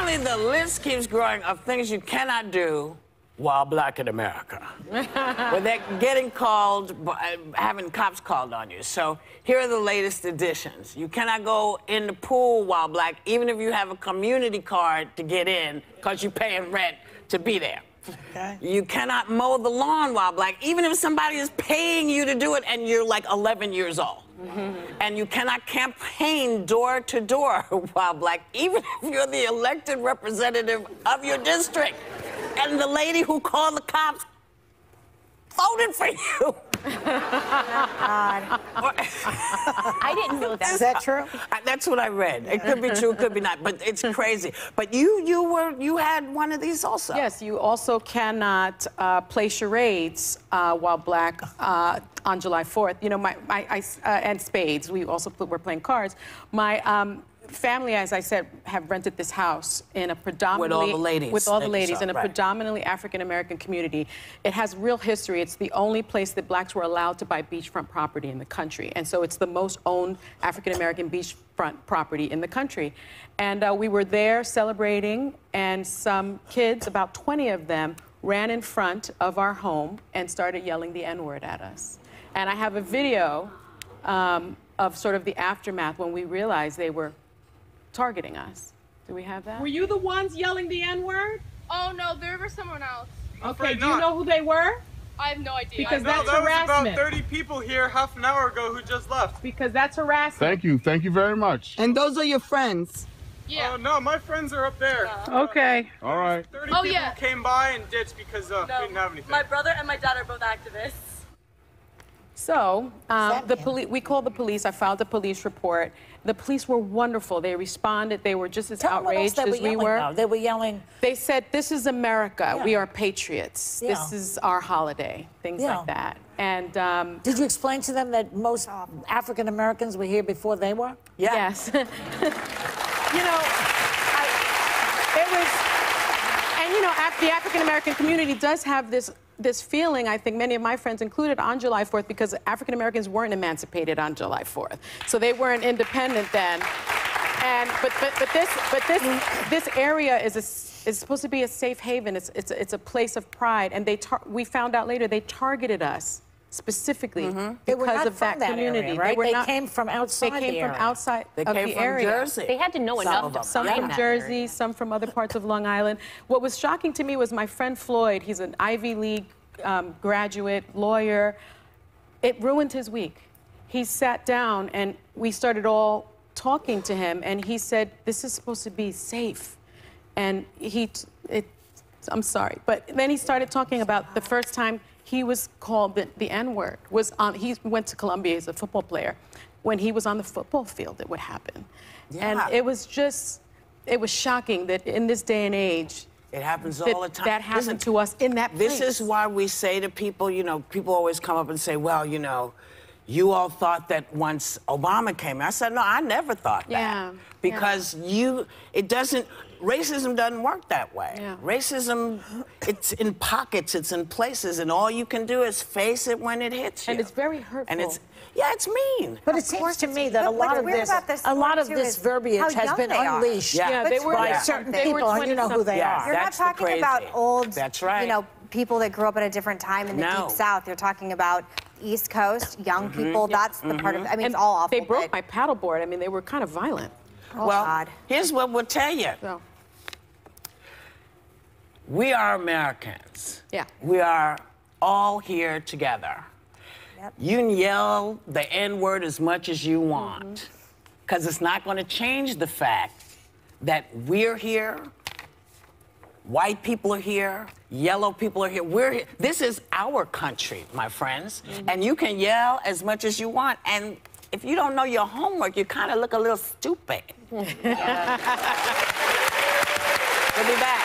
apparently the list keeps growing of things you cannot do while black in America. Where they're getting called, having cops called on you. So here are the latest additions. You cannot go in the pool while black, even if you have a community card to get in, because you're paying rent to be there. Okay. You cannot mow the lawn while black, even if somebody is paying you to do it and you're like 11 years old. And you cannot campaign door to door while black, even if you're the elected representative of your district. And the lady who called the cops voted for you. God. I didn't know that. Is that true? That's what I read. It could be true, it could be not, but it's crazy. But you had one of these also. Yes, you also cannot play charades while black on July 4th. You know, and spades. We also were playing cards. My family, as I said, have rented this house in a predominantly... With all the ladies. With all the ladies, in a predominantly African-American community. It has real history. It's the only place that blacks were allowed to buy beachfront property in the country. And so it's the most owned African-American beachfront property in the country. And we were there celebrating, and some kids, about 20 of them, ran in front of our home and started yelling the N-word at us. And I have a video of sort of the aftermath when we realized they were targeting us. Do we have that? Were you the ones yelling the N-word? Oh, no, there was someone else. Okay, do you know who they were? I have no idea. Because that's there harassment. was about 30 people here half an hour ago who just left. Because that's harassment. Thank you very much. And those are your friends? Yeah. Oh, no, my friends are up there. Okay. All right. 30 people came by and ditched because we didn't have anything. My brother and my dad are both activists. So, we called the police. I filed a police report. The police were wonderful. They responded. They were just as outraged as we were. Now. They were yelling. They said, "This is America. We are patriots. This is our holiday." Things like that. And did you explain to them that most African Americans were here before they were? Yeah. Yes. You know, it was, and you know, the African American community does have this feeling, I think many of my friends included, on July 4th, because African Americans weren't emancipated on July 4th. So they weren't independent then. And this area is supposed to be a safe haven. It's a place of pride. And we found out later they targeted us specifically because of that community. Area, right? They came from outside. They came from outside of the area. Jersey. They had to know enough. Some from Jersey, some from other parts of Long Island. What was shocking to me was my friend Floyd. He's an Ivy League graduate, lawyer. It ruined his week. He sat down and we started all talking to him, and he said, "This is supposed to be safe." And I'm sorry, but then he started talking about the first time he was called the N-word. He went to Columbia, he's a football player. When he was on the football field, it would happen. Yeah. And it was shocking that in this day and age, it happens all the time. That happened to us in that place. This is why we say to people, you know, people always come up and say, well, you know, you all thought that once Obama came. I said, no, I never thought that. Yeah. Because racism doesn't work that way. Yeah. Racism, it's in pockets, it's in places, and all you can do is face it when it hits you. And it's very hurtful. And it's mean. But it seems to me that a lot of this verbiage has been unleashed by certain people, and you know who they are. You're not talking about old, you know, people that grew up at a different time in the Deep South. You're talking about East Coast, young people. That's the part of it. I mean, it's all awful. They broke my paddleboard. I mean, they were kind of violent. Oh, well, God. Here's what we'll tell you. We are Americans. Yeah. We are all here together. Yep. You can yell the N-word as much as you want, because it's not going to change the fact that we're here, white people are here, yellow people are here. We're here. This is our country, my friends, and you can yell as much as you want. And if you don't know your homework, you kind of look a little stupid. We'll be back.